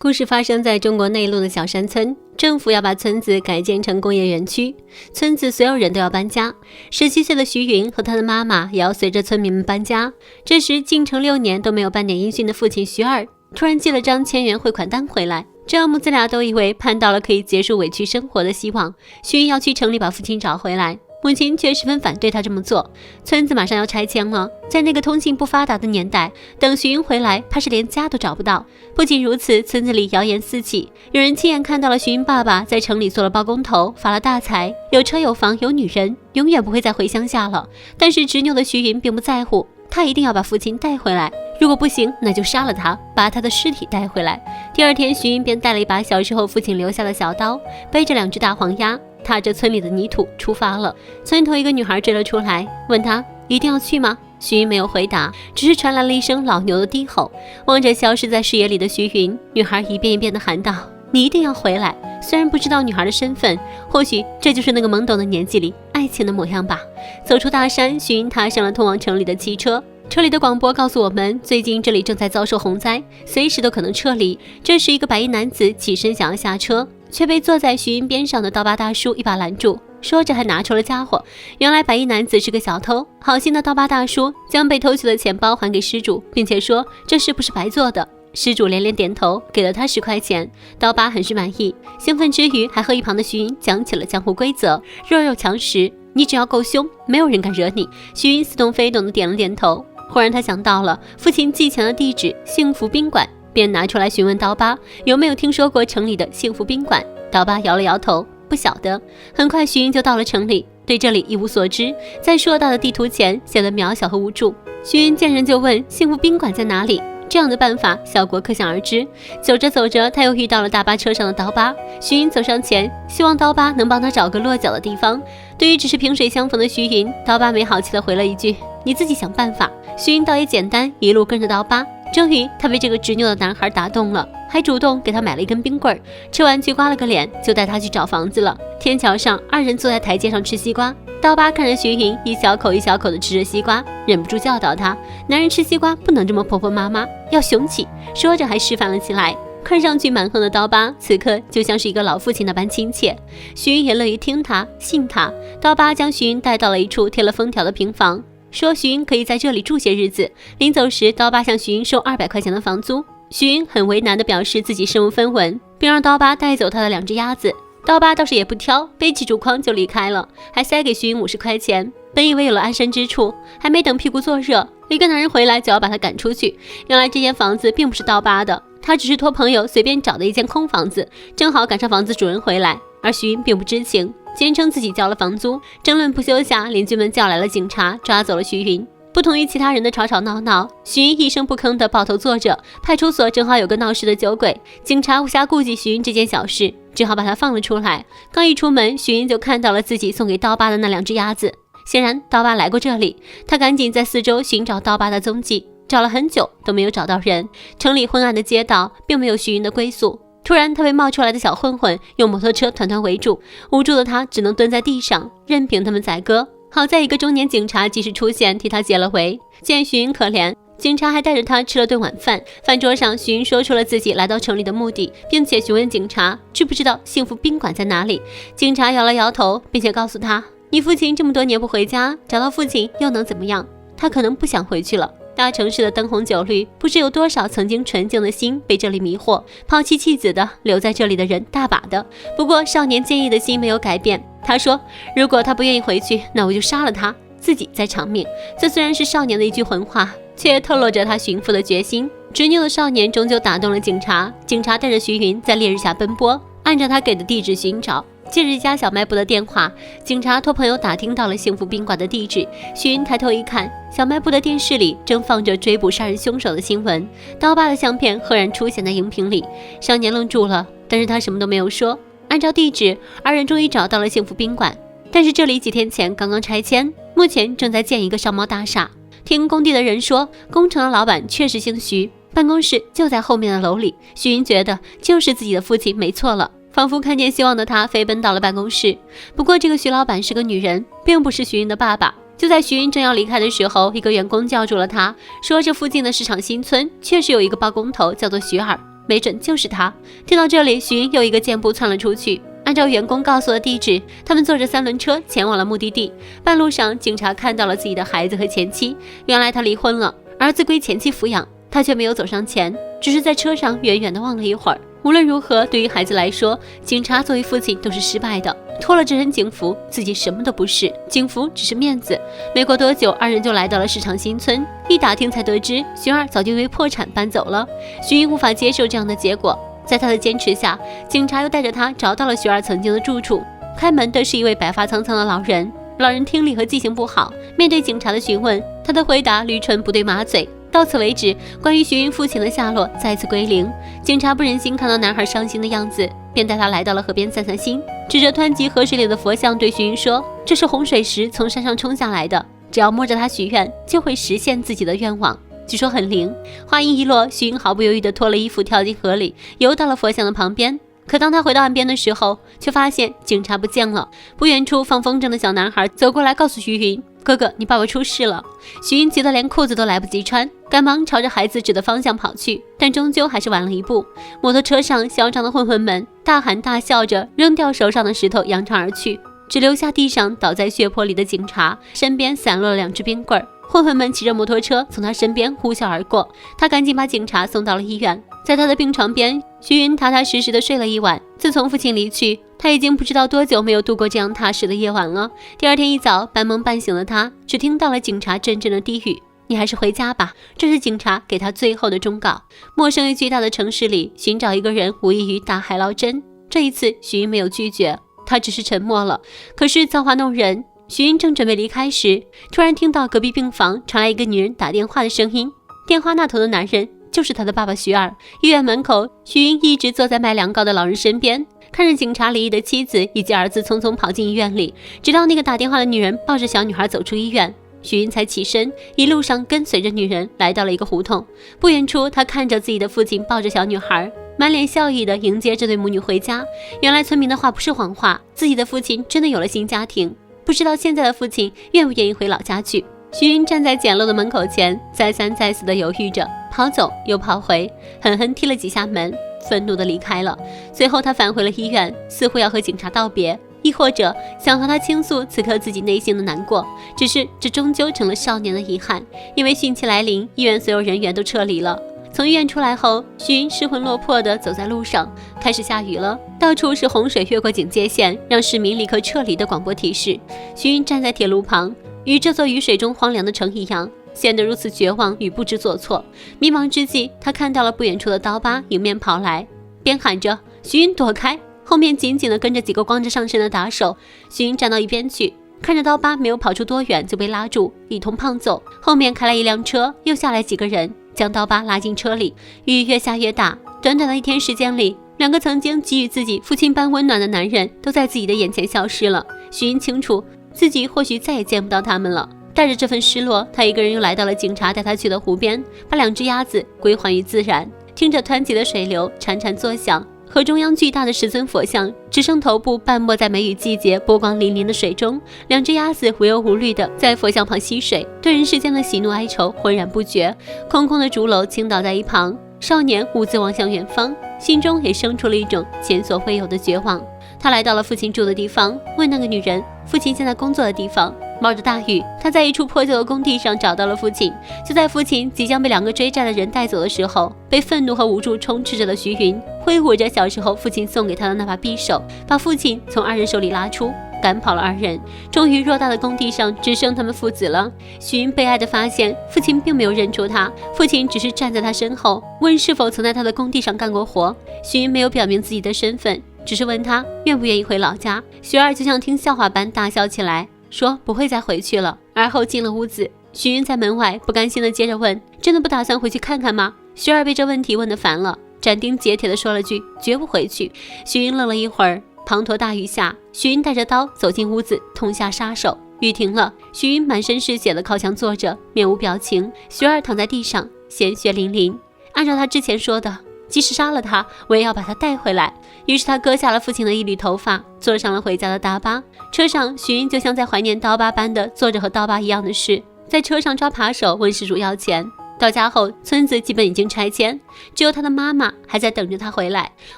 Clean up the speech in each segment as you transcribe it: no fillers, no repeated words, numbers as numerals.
故事发生在中国内陆的小山村，政府要把村子改建成工业园区，村子所有人都要搬家。17岁的徐云和他的妈妈也要随着村民们搬家。这时，进城6年都没有半点音讯的父亲徐二，突然寄了张1000元汇款单回来。这让母子俩都以为盼到了可以结束委屈生活的希望。徐云要去城里把父亲找回来，母亲却十分反对他这么做。村子马上要拆迁了，在那个通信不发达的年代，等徐云回来，怕是连家都找不到。不仅如此，村子里谣言四起，有人亲眼看到了徐云爸爸在城里做了包工头，发了大财，有车有房有女人，永远不会再回乡下了。但是执拗的徐云并不在乎，他一定要把父亲带回来，如果不行，那就杀了他，把他的尸体带回来。第二天，徐云便带了一把小时候父亲留下的小刀，背着2只大黄鸭，踏着村里的泥土出发了。村头一个女孩追了出来，问他一定要去吗？徐云没有回答，只是传来了一声老牛的低吼。望着消失在视野里的徐云，女孩一遍一遍地喊道：你一定要回来。虽然不知道女孩的身份，或许这就是那个懵懂的年纪里爱情的模样吧。走出大山，徐云踏上了通往城里的汽车。车里的广播告诉我们，最近这里正在遭受洪灾，随时都可能撤离。这时，一个白衣男子起身想要下车，却被坐在徐云边上的刀疤大叔一把拦住，说着还拿出了家伙。原来白衣男子是个小偷，好心的刀疤大叔将被偷去的钱包还给失主，并且说这事不是白做的。失主连连点头，给了他10块钱。刀疤很是满意，兴奋之余还和一旁的徐云讲起了江湖规则：弱肉强食，你只要够凶，没有人敢惹你。徐云似懂非懂的点了点头。忽然他想到了父亲寄钱的地址幸福宾馆，便拿出来询问刀疤有没有听说过城里的幸福宾馆。刀疤摇了摇头，不晓得。很快徐云就到了城里，对这里一无所知，在硕大的地图前显得渺小和无助。徐云见人就问幸福宾馆在哪里，这样的办法效果可想而知。走着走着，他又遇到了大巴车上的刀疤。徐云走上前，希望刀疤能帮他找个落脚的地方。对于只是萍水相逢的徐云，刀疤没好气地回了一句：你自己想办法。徐云倒也简单，一路跟着刀疤。终于他被这个执拗的男孩打动了，还主动给他买了一根冰棍。吃完去刮了个脸，就带他去找房子了。天桥上，2人坐在台阶上吃西瓜。刀疤看着徐云一小口一小口地吃着西瓜，忍不住教导他：男人吃西瓜不能这么婆婆妈妈，要雄起。说着还示范了起来。看上去蛮横的刀疤，此刻就像是一个老父亲那般亲切。徐云也乐于听他，信他。刀疤将徐云带到了一处贴了封条的平房，说徐云可以在这里住些日子。临走时，刀疤向徐云收200块钱的房租。徐云很为难地表示自己身无分文，并让刀疤带走他的2只鸭子。刀疤倒是也不挑，背起竹筐就离开了，还塞给徐云50块钱。本以为有了安身之处，还没等屁股坐热，一个男人回来就要把他赶出去。原来这间房子并不是刀疤的，他只是托朋友随便找的一间空房子，正好赶上房子主人回来，而徐云并不知情，坚称自己交了房租。争论不休下，邻居们叫来了警察，抓走了徐云。不同于其他人的吵吵闹闹，徐云一声不吭地抱头坐着。派出所正好有个闹事的酒鬼，警察无暇顾及徐云这件小事，只好把他放了出来。刚一出门，徐云就看到了自己送给刀疤的那2只鸭子。显然刀疤来过这里，他赶紧在四周寻找刀疤的踪迹，找了很久都没有找到人。城里昏暗的街道并没有徐云的归宿。突然他被冒出来的小混混用摩托车团团围住，无助的他只能蹲在地上，任凭他们宰割。好在一个中年警察及时出现，替他解了围。见徐云可怜，警察还带着他吃了顿晚饭。饭桌上，徐云说出了自己来到城里的目的，并且询问警察知不知道幸福宾馆在哪里。警察摇了摇头，并且告诉他：你父亲这么多年不回家，找到父亲又能怎么样？他可能不想回去了。大城市的灯红酒绿，不知有多少曾经纯净的心被这里迷惑，抛妻弃子的留在这里的人大把的。不过少年坚毅的心没有改变，他说如果他不愿意回去，那我就杀了他，自己再偿命。这虽然是少年的一句混话，却透露着他寻父的决心。执拗的少年终究打动了警察，警察带着徐云在烈日下奔波，按照他给的地址寻找。借着一家小卖部的电话，警察托朋友打听到了幸福宾馆的地址。徐云抬头一看，小卖部的电视里正放着追捕杀人凶手的新闻，刀疤的相片赫然出现在荧屏里。少年愣住了，但是他什么都没有说。按照地址，2人终于找到了幸福宾馆，但是这里几天前刚刚拆迁，目前正在建一个商贸大厦。听工地的人说，工程的老板确实姓徐，办公室就在后面的楼里。徐云觉得就是自己的父亲没错了，仿佛看见希望的他飞奔到了办公室。不过这个徐老板是个女人，并不是徐云的爸爸。就在徐云正要离开的时候，一个员工叫住了他，说这附近的市场新村确实有一个包工头叫做徐二。没准就是他。听到这里，徐云又一个箭步窜了出去。按照员工告诉的地址，他们坐着3轮车前往了目的地。半路上，警察看到了自己的孩子和前妻，原来他离婚了，儿子归前妻抚养，他却没有走上前，只是在车上远远地望了一会儿。无论如何，对于孩子来说，警察作为父亲都是失败的，脱了这身警服，自己什么都不是，警服只是面子。没过多久，2人就来到了市场新村，一打听才得知徐二早就因为破产搬走了。徐云无法接受这样的结果，在他的坚持下，警察又带着他找到了徐二曾经的住处。开门的是一位白发苍苍的老人，老人听力和记性不好，面对警察的询问，他的回答驴唇不对马嘴。到此为止，关于徐云父亲的下落再次归零。警察不忍心看到男孩伤心的样子，便带他来到了河边散散心，指着湍急河水里的佛像对徐云说：“这是洪水时从山上冲下来的，只要摸着它许愿，就会实现自己的愿望。”据说很灵。话音一落，徐云毫不犹豫地脱了衣服，跳进河里，游到了佛像的旁边。可当他回到岸边的时候，却发现警察不见了。不远处放风筝的小男孩走过来，告诉徐云：“哥哥，你爸爸出事了。”徐云急得连裤子都来不及穿，赶忙朝着孩子指的方向跑去，但终究还是晚了一步。摩托车上嚣张的混混们大喊大笑着，扔掉手上的石头，扬长而去，只留下地上倒在血泊里的警察，身边散落了2支冰棍。混混们骑着摩托车从他身边呼啸而过，他赶紧把警察送到了医院。在他的病床边，徐云踏踏实实地睡了一晚。自从父亲离去，他已经不知道多久没有度过这样踏实的夜晚了。第2天一早，半梦半醒的他只听到了警察阵阵的低语：“你还是回家吧。”这是警察给他最后的忠告。陌生又巨大的城市里，寻找一个人无异于大海捞针。这一次，徐云没有拒绝，他只是沉默了。可是造化弄人，徐云正准备离开时，突然听到隔壁病房传来一个女人打电话的声音。电话那头的男人就是他的爸爸徐二。医院门口，徐云一直坐在卖凉糕的老人身边，看着警察离异的妻子以及儿子匆匆跑进医院里，直到那个打电话的女人抱着小女孩走出医院，徐云才起身，一路上跟随着女人来到了一个胡同。不远处，他看着自己的父亲抱着小女孩，满脸笑意地迎接这对母女回家。原来村民的话不是谎话，自己的父亲真的有了新家庭，不知道现在的父亲愿不愿意回老家去。徐云站在简陋的门口前，再三再四地犹豫着，跑走又跑回，狠狠踢了几下门，愤怒地离开了。随后他返回了医院，似乎要和警察道别，亦或者想和他倾诉此刻自己内心的难过。只是这终究成了少年的遗憾，因为汛期来临，医院所有人员都撤离了。从医院出来后，徐云失魂落魄地走在路上，开始下雨了，到处是洪水越过警戒线，让市民立刻撤离的广播提示。徐云站在铁路旁，与这座雨水中荒凉的城一样，显得如此绝望与不知所措。迷茫之际，他看到了不远处的刀疤迎面跑来，边喊着“徐云躲开”，后面紧紧地跟着几个光着上身的打手。徐云站到一边去，看着刀疤没有跑出多远就被拉住，一同胖走。后面开来一辆车，又下来几个人，将刀疤拉进车里。雨越下越大，短短的1天时间里，2个曾经给予自己父亲般温暖的男人都在自己的眼前消失了。徐云清楚自己或许再也见不到他们了。带着这份失落，他一个人又来到了警察带他去的湖边，把2只鸭子归还于自然。听着湍急的水流潺潺作响，河中央巨大的10尊佛像只剩头部半没在梅雨季节波光粼粼的水中。2只鸭子无忧无虑地在佛像旁嬉水，对人世间的喜怒哀愁浑然不觉。空空的竹篓倾倒在一旁，少年兀自望向远方，心中也生出了一种前所未有的绝望。他来到了父亲住的地方，问那个女人父亲现在工作的地方。冒着大雨，他在一处破旧的工地上找到了父亲。就在父亲即将被2个追债的人带走的时候，被愤怒和无助充斥着的徐云挥舞着小时候父亲送给他的那把匕首，把父亲从2人手里拉出，赶跑了2人。终于偌大的工地上只剩他们父子了。徐云悲哀地发现，父亲并没有认出他，父亲只是站在他身后，问是否曾在他的工地上干过活。徐云没有表明自己的身份，只是问他愿不愿意回老家。徐二就像听笑话般大笑起来，说不会再回去了。而后进了屋子，徐云在门外不甘心地接着问：“真的不打算回去看看吗？”徐二被这问题问得烦了，斩钉截铁地说了句：“绝不回去。”徐云愣了一会儿，滂沱大雨下，徐云带着刀走进屋子，痛下杀手。雨停了，徐云满身是血地靠墙坐着，面无表情。徐二躺在地上，鲜血淋淋。按照他之前说的，即使杀了他，我也要把他带回来。于是他割下了父亲的一缕头发，坐上了回家的大巴。车上，徐云就像在怀念刀疤般的做着和刀疤一样的事，在车上抓扒手问事主要钱。到家后，村子基本已经拆迁，只有他的妈妈还在等着他回来。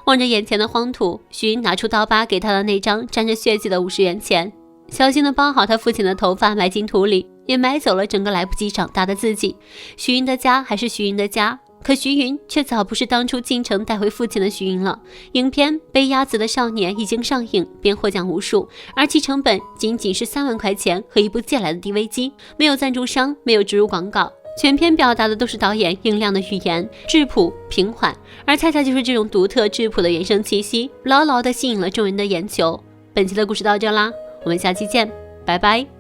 望着眼前的荒土，徐云拿出刀疤给他的那张沾着血迹的50元钱，小心地包好他父亲的头发，埋进土里，也买走了整个来不及长大的自己。徐云的家还是徐云的家，可徐云却早不是当初进城带回父亲的徐云了。影片《被压死的少年》已经上映并获奖无数，而其成本仅仅是3万块钱和一部借来的 DV 机，没有赞助商，没有植入广告，全片表达的都是导演硬亮的语言，质朴平缓，而恰恰就是这种独特质朴的原声气息，牢牢地吸引了众人的眼球。本期的故事到这啦，我们下期见，拜拜。